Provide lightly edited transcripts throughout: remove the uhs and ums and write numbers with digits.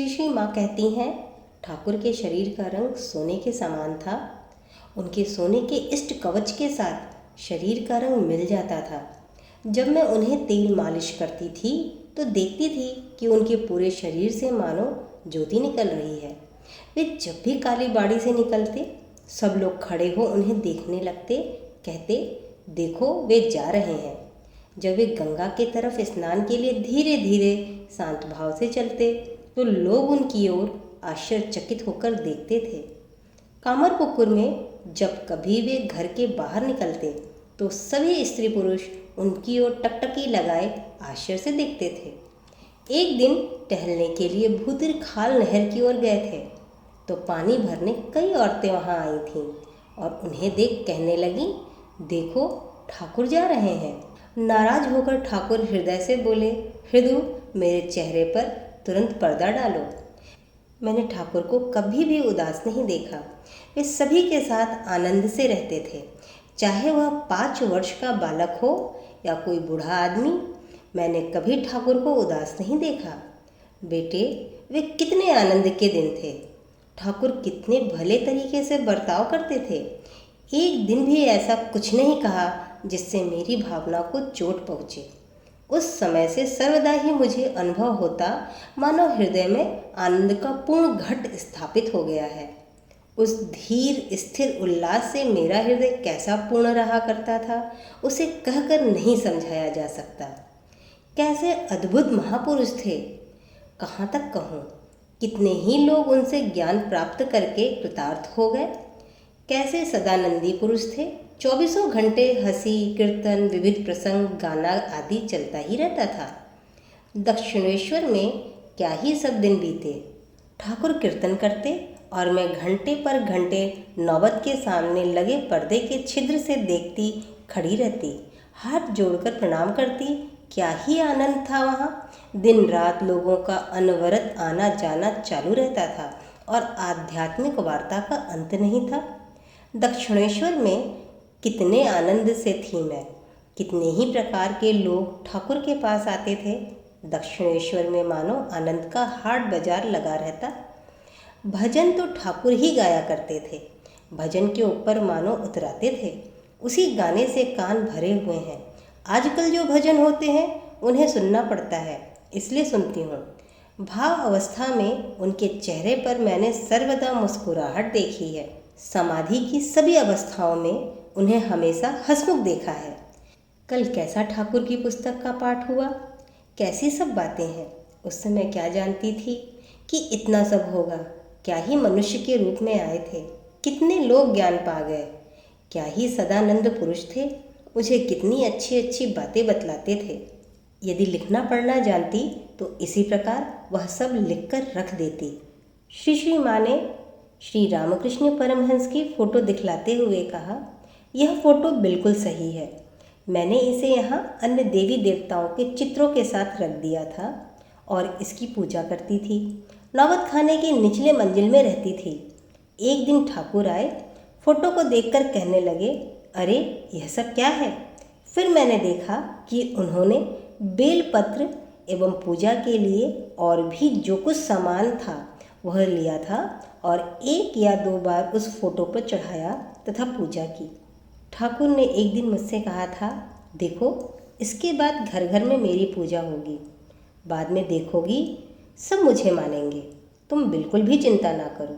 श्री माँ कहती हैं, ठाकुर के शरीर का रंग सोने के समान था। उनके सोने के इष्ट कवच के साथ शरीर का रंग मिल जाता था। जब मैं उन्हें तेल मालिश करती थी तो देखती थी कि उनके पूरे शरीर से मानो ज्योति निकल रही है। वे जब भी काली बाड़ी से निकलते, सब लोग खड़े हो उन्हें देखने लगते, कहते, देखो वे जा रहे हैं। जब वे गंगा के तरफ स्नान के लिए धीरे धीरे शांत भाव से चलते तो लोग उनकी ओर आश्चर्यचकित होकर देखते थे। कामरपुकुर में जब कभी वे घर के बाहर निकलते तो सभी स्त्री पुरुष उनकी ओर टकटकी लगाए आश्चर्य से देखते थे। एक दिन टहलने के लिए भूतिर खाल नहर की ओर गए थे तो पानी भरने कई औरतें वहां आई थीं और उन्हें देख कहने लगी, देखो ठाकुर जा रहे हैं। नाराज होकर ठाकुर हृदय से बोले, हृदय मेरे चेहरे पर तुरंत पर्दा डालो। मैंने ठाकुर को कभी भी उदास नहीं देखा। वे सभी के साथ आनंद से रहते थे, चाहे वह 5 वर्ष का बालक हो या कोई बूढ़ा आदमी। मैंने कभी ठाकुर को उदास नहीं देखा। बेटे, वे कितने आनंद के दिन थे। ठाकुर कितने भले तरीके से बर्ताव करते थे। एक दिन भी ऐसा कुछ नहीं कहा जिससे मेरी भावना को चोट पहुँचे। उस समय से सर्वदा ही मुझे अनुभव होता मानो हृदय में आनंद का पूर्ण घट स्थापित हो गया है। उस धीर स्थिर उल्लास से मेरा हृदय कैसा पूर्ण रहा करता था, उसे कहकर नहीं समझाया जा सकता। कैसे अद्भुत महापुरुष थे, कहाँ तक कहूँ। कितने ही लोग उनसे ज्ञान प्राप्त करके कृतार्थ हो गए। कैसे सदानंदी पुरुष थे। 24 घंटे हंसी कीर्तन विविध प्रसंग गाना आदि चलता ही रहता था। दक्षिणेश्वर में क्या ही सब दिन बीते। ठाकुर कीर्तन करते और मैं घंटे पर घंटे नौबत के सामने लगे पर्दे के छिद्र से देखती खड़ी रहती, हाथ जोड़कर प्रणाम करती। क्या ही आनंद था वहाँ। दिन रात लोगों का अनवरत आना जाना चालू रहता था और आध्यात्मिक वार्ता का अंत नहीं था। दक्षिणेश्वर में कितने आनंद से थी मैं। कितने ही प्रकार के लोग ठाकुर के पास आते थे। दक्षिणेश्वर में मानो आनंद का हाट बाजार लगा रहता। भजन तो ठाकुर ही गाया करते थे। भजन के ऊपर मानो उतराते थे। उसी गाने से कान भरे हुए हैं। आजकल जो भजन होते हैं उन्हें सुनना पड़ता है, इसलिए सुनती हूँ। भाव अवस्था में उनके चेहरे पर मैंने सर्वदा मुस्कुराहट देखी है। समाधि की सभी अवस्थाओं में उन्हें हमेशा हंसमुख देखा है। कल कैसा ठाकुर की पुस्तक का पाठ हुआ, कैसी सब बातें हैं। उस समय क्या जानती थी कि इतना सब होगा। क्या ही मनुष्य के रूप में आए थे। कितने लोग ज्ञान पा गए। क्या ही सदानंद पुरुष थे। मुझे कितनी अच्छी अच्छी बातें बतलाते थे। यदि लिखना पढ़ना जानती तो इसी प्रकार वह सब लिखकर रख देती। श्री माँ ने श्री रामकृष्ण परमहंस की फ़ोटो दिखलाते हुए कहा, यह फ़ोटो बिल्कुल सही है। मैंने इसे यहाँ अन्य देवी देवताओं के चित्रों के साथ रख दिया था और इसकी पूजा करती थी। नौबत खाने की निचले मंजिल में रहती थी। एक दिन ठाकुर आए, फ़ोटो को देखकर कहने लगे, अरे यह सब क्या है। फिर मैंने देखा कि उन्होंने बेलपत्र एवं पूजा के लिए और भी जो कुछ सामान था वह लिया था और 1 या 2 बार उस फोटो पर चढ़ाया तथा पूजा की। ठाकुर ने एक दिन मुझसे कहा था, देखो इसके बाद घर घर में मेरी पूजा होगी। बाद में देखोगी सब मुझे मानेंगे। तुम बिल्कुल भी चिंता ना करो।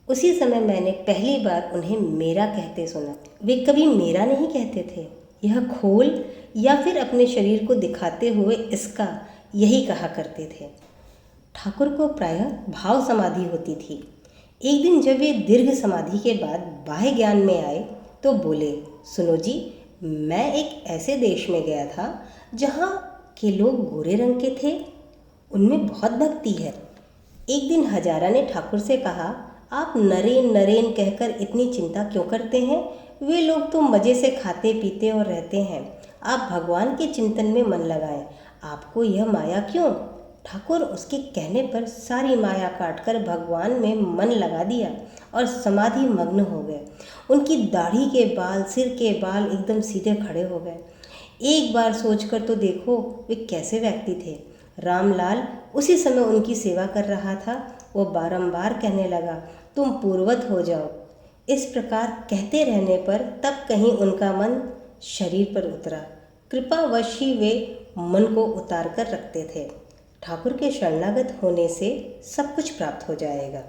उसी समय मैंने पहली बार उन्हें मेरा कहते सुना। वे कभी मेरा नहीं कहते थे। यह खोल या फिर अपने शरीर को दिखाते हुए इसका यही कहा करते थे। ठाकुर को प्रायः भाव समाधि होती थी। एक दिन जब वे दीर्घ समाधि के बाद बाह्य ज्ञान में आए तो बोले, सुनो जी, मैं एक ऐसे देश में गया था जहाँ के लोग गोरे रंग के थे। उनमें बहुत भक्ति है। एक दिन हजारा ने ठाकुर से कहा, आप नरेन नरेन कहकर इतनी चिंता क्यों करते हैं। वे लोग तो मज़े से खाते पीते और रहते हैं। आप भगवान के चिंतन में मन लगाएं। आपको यह माया क्यों। ठाकुर उसके कहने पर सारी माया काटकर भगवान में मन लगा दिया और समाधि मग्न हो गए। उनकी दाढ़ी के बाल, सिर के बाल एकदम सीधे खड़े हो गए। एक बार सोचकर तो देखो वे कैसे व्यक्ति थे। रामलाल उसी समय उनकी सेवा कर रहा था। वो बारंबार कहने लगा, तुम पूर्ववत हो जाओ। इस प्रकार कहते रहने पर तब कहीं उनका मन शरीर पर उतरा। कृपावश ही वे मन को उतार कर रखते थे। ठाकुर के शरणागत होने से सब कुछ प्राप्त हो जाएगा।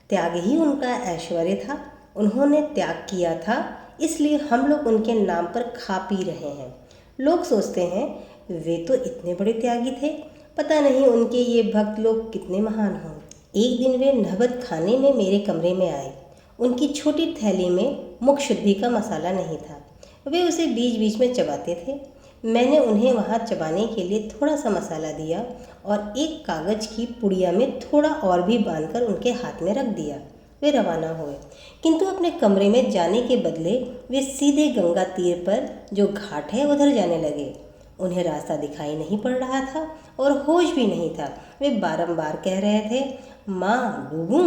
त्याग ही उनका ऐश्वर्य था। उन्होंने त्याग किया था, इसलिए हम लोग उनके नाम पर खा पी रहे हैं। लोग सोचते हैं वे तो इतने बड़े त्यागी थे, पता नहीं उनके ये भक्त लोग कितने महान हों। एक दिन वे नहबत खाने में मेरे कमरे में आए। उनकी छोटी थैली में मुख शुद्धि का मसाला नहीं था। वे उसे बीच बीच में चबाते थे। मैंने उन्हें वहाँ चबाने के लिए थोड़ा सा मसाला दिया और एक कागज़ की पुड़िया में थोड़ा और भी बांधकर उनके हाथ में रख दिया। वे रवाना हुए, किंतु अपने कमरे में जाने के बदले वे सीधे गंगा तीर पर जो घाट है उधर जाने लगे। उन्हें रास्ता दिखाई नहीं पड़ रहा था और होश भी नहीं था। वे बारंबार कह रहे थे, माँ डूबूं।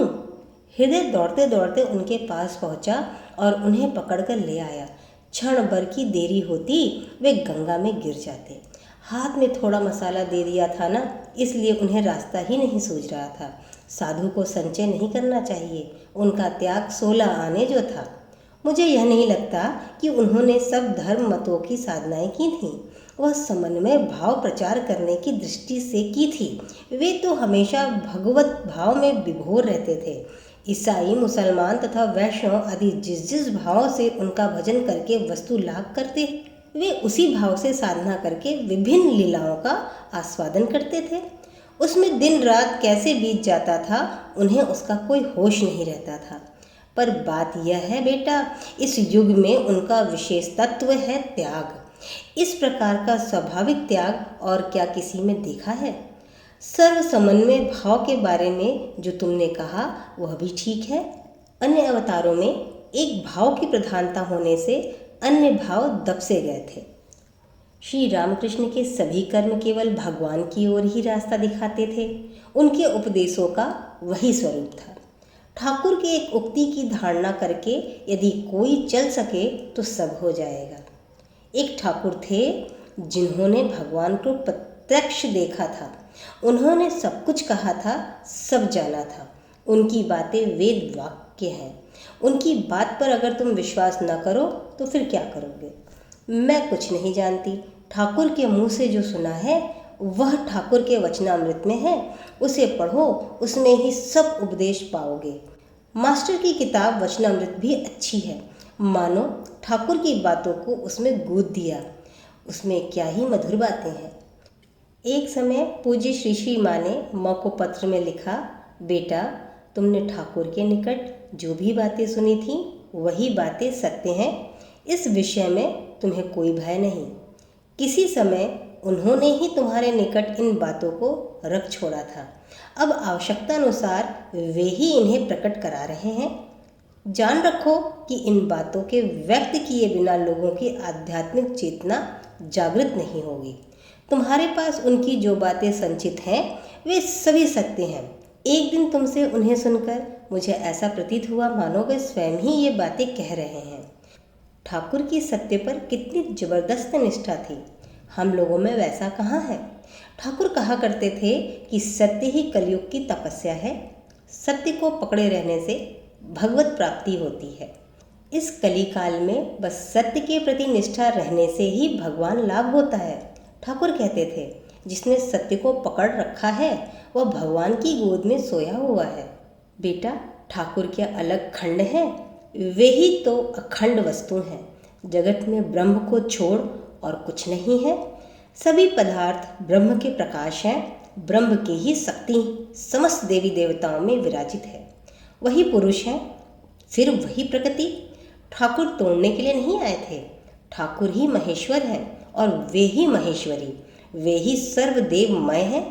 हृदय दौड़ते दौड़ते उनके पास पहुंचा और उन्हें पकड़कर ले आया। क्षण भर की देरी होती वे गंगा में गिर जाते। हाथ में थोड़ा मसाला दे दिया था ना, इसलिए उन्हें रास्ता ही नहीं सूझ रहा था। साधु को संचय नहीं करना चाहिए। उनका त्याग 16 आने जो था। मुझे यह नहीं लगता कि उन्होंने सब धर्म मतों की साधनाएं की थीं। वह समन्वय भाव प्रचार करने की दृष्टि से की थी। वे तो हमेशा भगवत भाव में विभोर रहते थे। ईसाई, मुसलमान तथा वैष्णव आदि जिस जिस भाव से उनका भजन करके वस्तु लाभ करते, वे उसी भाव से साधना करके विभिन्न लीलाओं का आस्वादन करते थे। उसमें दिन रात कैसे बीत जाता था, उन्हें उसका कोई होश नहीं रहता था। पर बात यह है बेटा, इस युग में उनका विशेष तत्व है त्याग। इस प्रकार का स्वाभाविक त्याग और क्या किसी में देखा है? सर्व समन्वय भाव के बारे में जो तुमने कहा वह भी ठीक है। अन्य अवतारों में एक भाव की प्रधानता होने से अन्य भाव दबसे गए थे। श्री रामकृष्ण के सभी कर्म केवल भगवान की ओर ही रास्ता दिखाते थे। उनके उपदेशों का वही स्वरूप था। ठाकुर की एक उक्ति की धारणा करके यदि कोई चल सके तो सब हो जाएगा। एक ठाकुर थे जिन्होंने भगवान को प्रत्यक्ष देखा था। उन्होंने सब कुछ कहा था, सब जाना था। उनकी बातें वेद वाक्य हैं। उनकी बात पर अगर तुम विश्वास न करो तो फिर क्या करोगे? मैं कुछ नहीं जानती। ठाकुर के मुंह से जो सुना है वह ठाकुर के वचनामृत में है। उसे पढ़ो, उसमें ही सब उपदेश पाओगे। मास्टर की किताब वचनामृत भी अच्छी है। मानो ठाकुर की बातों को उसमें गूंथ दिया। उसमें क्या ही मधुर बातें हैं। एक समय पूज्य श्री श्री माँ ने माँ को पत्र में लिखा, बेटा तुमने ठाकुर के निकट जो भी बातें सुनी थी वही बातें सत्य हैं। इस विषय में तुम्हें कोई भय नहीं। किसी समय उन्होंने ही तुम्हारे निकट इन बातों को रख छोड़ा था। अब आवश्यकता अनुसार वे ही इन्हें प्रकट करा रहे हैं। जान रखो कि इन बातों के व्यक्त किए बिना लोगों की आध्यात्मिक चेतना जागृत नहीं होगी। तुम्हारे पास उनकी जो बातें संचित हैं वे सभी सत्य हैं। एक दिन तुमसे उन्हें सुनकर मुझे ऐसा प्रतीत हुआ मानो वे स्वयं ही ये बातें कह रहे हैं। ठाकुर की सत्य पर कितनी जबरदस्त निष्ठा थी। हम लोगों में वैसा कहाँ है? ठाकुर कहा करते थे कि सत्य ही कलयुग की तपस्या है। सत्य को पकड़े रहने से भगवत प्राप्ति होती है। इस कली काल में बस सत्य के प्रति निष्ठा रहने से ही भगवान लाभ होता है। ठाकुर कहते थे, जिसने सत्य को पकड़ रखा है वह भगवान की गोद में सोया हुआ है। बेटा ठाकुर के अलग खंड हैं, वे ही तो अखंड वस्तु हैं। जगत में ब्रह्म को छोड़ और कुछ नहीं है। सभी पदार्थ ब्रह्म के प्रकाश हैं। ब्रह्म की ही शक्ति समस्त देवी देवताओं में विराजित है। वही पुरुष हैं, फिर वही प्रकृति। ठाकुर तोड़ने के लिए नहीं आए थे। ठाकुर ही महेश्वर हैं और वे ही महेश्वरी। वे ही सर्वदेवमय हैं,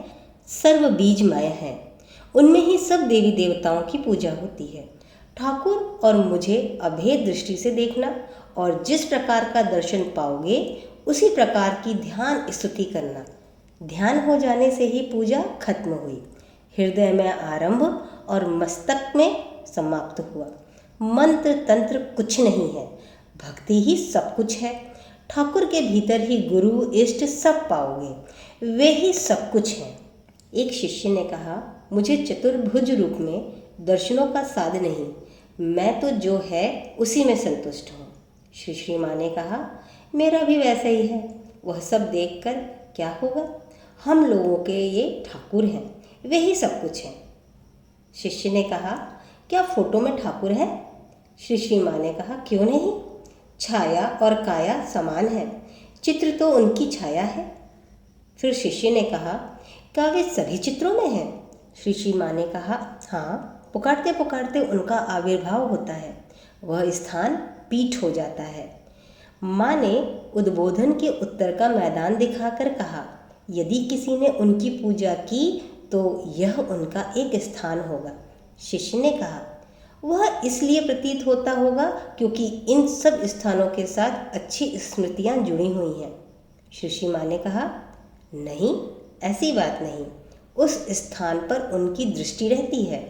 सर्व बीजमय हैं। उनमें ही सब देवी देवताओं की पूजा होती है। ठाकुर और मुझे अभेद दृष्टि से देखना और जिस प्रकार का दर्शन पाओगे उसी प्रकार की ध्यान स्तुति करना। ध्यान हो जाने से ही पूजा खत्म हुई। हृदय में आरंभ और मस्तक में समाप्त हुआ। मंत्र तंत्र कुछ नहीं है, भक्ति ही सब कुछ है। ठाकुर के भीतर ही गुरु इष्ट सब पाओगे। वे ही सब कुछ हैं। एक शिष्य ने कहा, मुझे चतुर्भुज रूप में दर्शनों का साध नहीं, मैं तो जो है उसी में संतुष्ट हूँ। श्री श्री माँ ने कहा, मेरा भी वैसा ही है। वह सब देखकर क्या होगा, हम लोगों के ये ठाकुर हैं, वे ही सब कुछ हैं। शिष्य ने कहा, क्या फोटो में ठाकुर है? श्री श्री माँ ने कहा, क्यों नहीं, छाया और काया समान है, चित्र तो उनकी छाया है। फिर शिष्य ने कहा, क्या वे सभी चित्रों में हैं? श्री श्री माँ ने कहा, हाँ, पुकारते पुकारते उनका आविर्भाव होता है, वह स्थान पीठ हो जाता है। माँ ने उद्बोधन के उत्तर का मैदान दिखाकर कहा, यदि किसी ने उनकी पूजा की तो यह उनका एक स्थान होगा। शिष्य ने कहा, वह इसलिए प्रतीत होता होगा क्योंकि इन सब स्थानों के साथ अच्छी स्मृतियाँ जुड़ी हुई हैं। श्री श्री माँ ने कहा, नहीं, ऐसी बात नहीं, उस स्थान पर उनकी दृष्टि रहती है।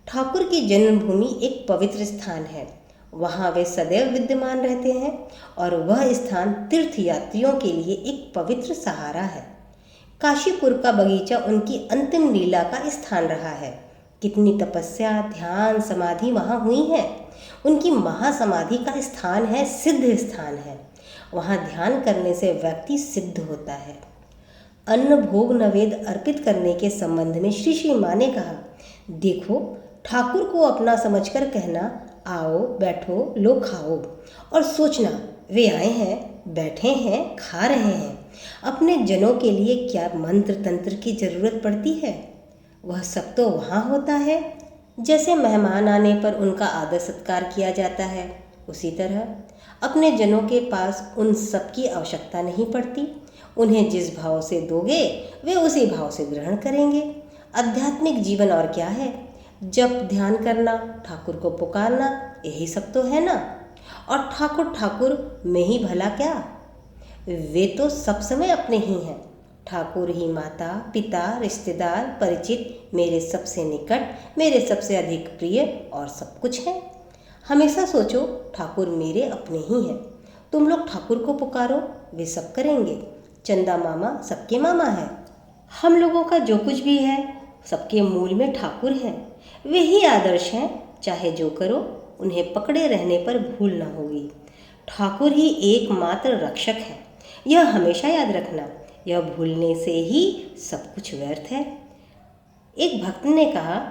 ठाकुर की जन्मभूमि एक पवित्र स्थान है, वहाँ वे सदैव विद्यमान रहते हैं और वह स्थान तीर्थयात्रियों के लिए एक पवित्र सहारा है। काशीपुर का बगीचा उनकी अंतिम लीला का स्थान रहा है। कितनी तपस्या, ध्यान, समाधि वहाँ हुई है। उनकी महासमाधि का स्थान है, सिद्ध स्थान है। वहाँ ध्यान करने से व्यक्ति सिद्ध होता है। अन्न भोग नवेद अर्पित करने के संबंध में श्री श्री माँ ने कहा, देखो, ठाकुर को अपना समझकर कहना, आओ बैठो लो खाओ, और सोचना वे आए हैं, बैठे हैं, खा रहे हैं। अपने जनों के लिए क्या मंत्र तंत्र की जरूरत पड़ती है? वह सब तो वहाँ होता है। जैसे मेहमान आने पर उनका आदर सत्कार किया जाता है, उसी तरह अपने जनों के पास उन सब की आवश्यकता नहीं पड़ती। उन्हें जिस भाव से दोगे वे उसी भाव से ग्रहण करेंगे। आध्यात्मिक जीवन और क्या है? जप ध्यान करना, ठाकुर को पुकारना, यही सब तो है ना। और ठाकुर ठाकुर में ही भला क्या, वे तो सब समय अपने ही हैं। ठाकुर ही माता पिता रिश्तेदार परिचित, मेरे सबसे निकट, मेरे सबसे अधिक प्रिय और सब कुछ है। हमेशा सोचो ठाकुर मेरे अपने ही हैं। तुम लोग ठाकुर को पुकारो, वे सब करेंगे। चंदा मामा सबके मामा है। हम लोगों का जो कुछ भी है सबके मूल में ठाकुर हैं। वे ही आदर्श हैं। चाहे जो करो, उन्हें पकड़े रहने पर भूल न होगी। ठाकुर ही एकमात्र रक्षक है, यह हमेशा याद रखना। यह भूलने से ही सब कुछ व्यर्थ है। एक भक्त ने कहा,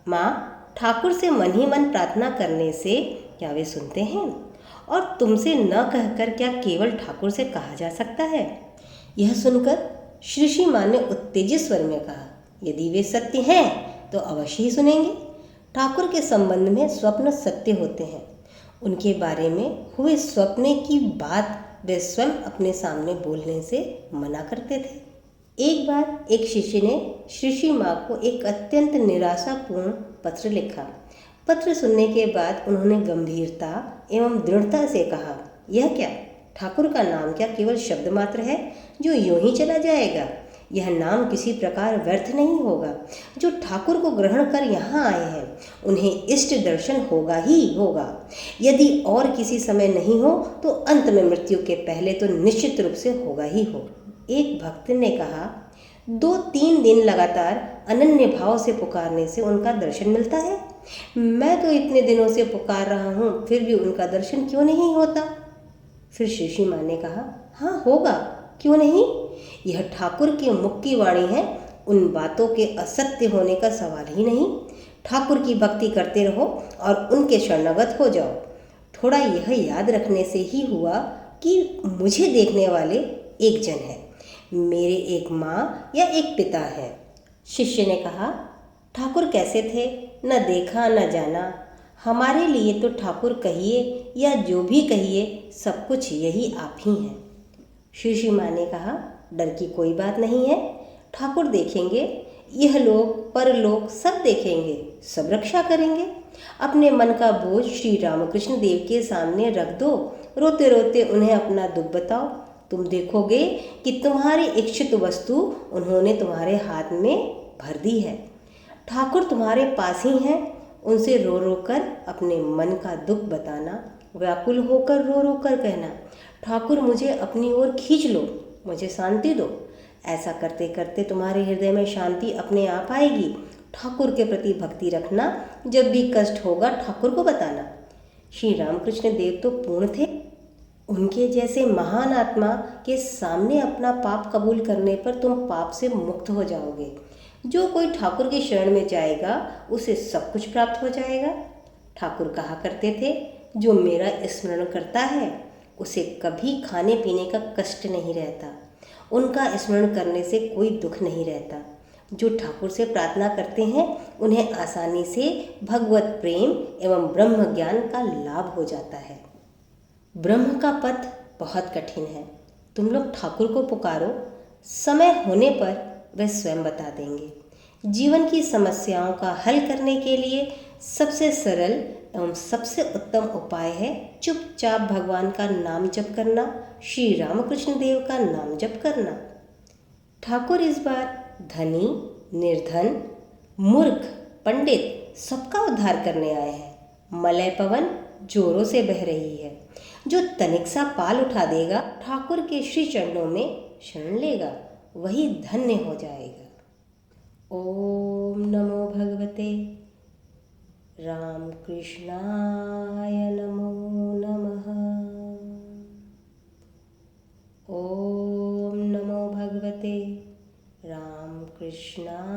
माँ, ठाकुर से मन ही मन प्रार्थना करने से क्या वे सुनते हैं? और तुमसे न कहकर क्या केवल ठाकुर से कहा जा सकता है? यह सुनकर श्री श्री माँ ने उत्तेजित स्वर में कहा, यदि वे सत्य हैं तो अवश्य ही सुनेंगे। ठाकुर के संबंध में स्वप्न सत्य होते हैं। उनके बारे में हुए स्वप्न की बात वे स्वयं अपने सामने बोलने से मना करते थे। एक बार एक शिष्य ने श्री श्री माँ को एक अत्यंत निराशापूर्ण पत्र लिखा। पत्र सुनने के बाद उन्होंने गंभीरता एवं दृढ़ता से कहा, यह क्या, ठाकुर का नाम क्या केवल शब्द मात्र है जो यूं ही चला जाएगा? यह नाम किसी प्रकार व्यर्थ नहीं होगा। जो ठाकुर को ग्रहण कर यहाँ आए हैं उन्हें इष्ट दर्शन होगा ही होगा। यदि और किसी समय नहीं हो तो अंत में मृत्यु के पहले तो निश्चित रूप से होगा ही हो। एक भक्त ने कहा, 2-3 दिन लगातार अनन्य भाव से पुकारने से उनका दर्शन मिलता है। मैं तो इतने दिनों से पुकार रहा हूँ, फिर भी उनका दर्शन क्यों नहीं होता? फिर श्री श्री माँ ने कहा, हाँ होगा, क्यों नहीं? यह ठाकुर की मुख की वाणी है, उन बातों के असत्य होने का सवाल ही नहीं। ठाकुर की भक्ति करते रहो और उनके शरणागत हो जाओ। थोड़ा यह याद रखने से ही हुआ कि मुझे देखने वाले एक जन है, मेरे एक माँ या एक पिता है। शिष्य ने कहा, ठाकुर कैसे थे? न देखा न जाना। हमारे लिए तो ठाकुर कहिए या जो भी कहिए, सब कुछ यही आप ही हैं। श्री श्री माँ ने कहा, डर की कोई बात नहीं है, ठाकुर देखेंगे, यह लोग परलोक सब देखेंगे, सब रक्षा करेंगे। अपने मन का बोझ श्री रामकृष्ण देव के सामने रख दो, रोते रोते उन्हें अपना दुख बताओ। तुम देखोगे कि तुम्हारी इच्छित वस्तु उन्होंने तुम्हारे हाथ में भर दी है। ठाकुर तुम्हारे पास ही हैं, उनसे रो रो कर अपने मन का दुख बताना, व्याकुल होकर रो रो कर कहना, ठाकुर मुझे अपनी ओर खींच लो, मुझे शांति दो। ऐसा करते करते तुम्हारे हृदय में शांति अपने आप आएगी। ठाकुर के प्रति भक्ति रखना, जब भी कष्ट होगा ठाकुर को बताना। श्री रामकृष्ण देव तो पूर्ण थे। उनके जैसे महान आत्मा के सामने अपना पाप कबूल करने पर तुम पाप से मुक्त हो जाओगे। जो कोई ठाकुर की शरण में जाएगा उसे सब कुछ प्राप्त हो जाएगा। ठाकुर कहा करते थे, जो मेरा स्मरण करता है उसे कभी खाने पीने का कष्ट नहीं रहता। उनका स्मरण करने से कोई दुख नहीं रहता। जो ठाकुर से प्रार्थना करते हैं उन्हें आसानी से भगवत प्रेम एवं ब्रह्म ज्ञान का लाभ हो जाता है। ब्रह्म का पथ बहुत कठिन है। तुम लोग ठाकुर को पुकारो, समय होने पर वह स्वयं बता देंगे। जीवन की समस्याओं का हल करने के लिए सबसे सरल एवं सबसे उत्तम उपाय है चुपचाप भगवान का नाम जप करना, श्री रामकृष्ण देव का नाम जप करना। ठाकुर इस बार धनी, निर्धन, मूर्ख, पंडित सबका उद्धार करने आए हैं। मलय पवन जोरों से बह रही है। जो तनिक सा पाल उठा देगा, ठाकुर के श्री चरणों में शरण लेगा, वही धन्य हो जाएगा। ओम नमो भगवते रामकृष्णाय नमो नमः। ओम नमो भगवते रामकृष्णाय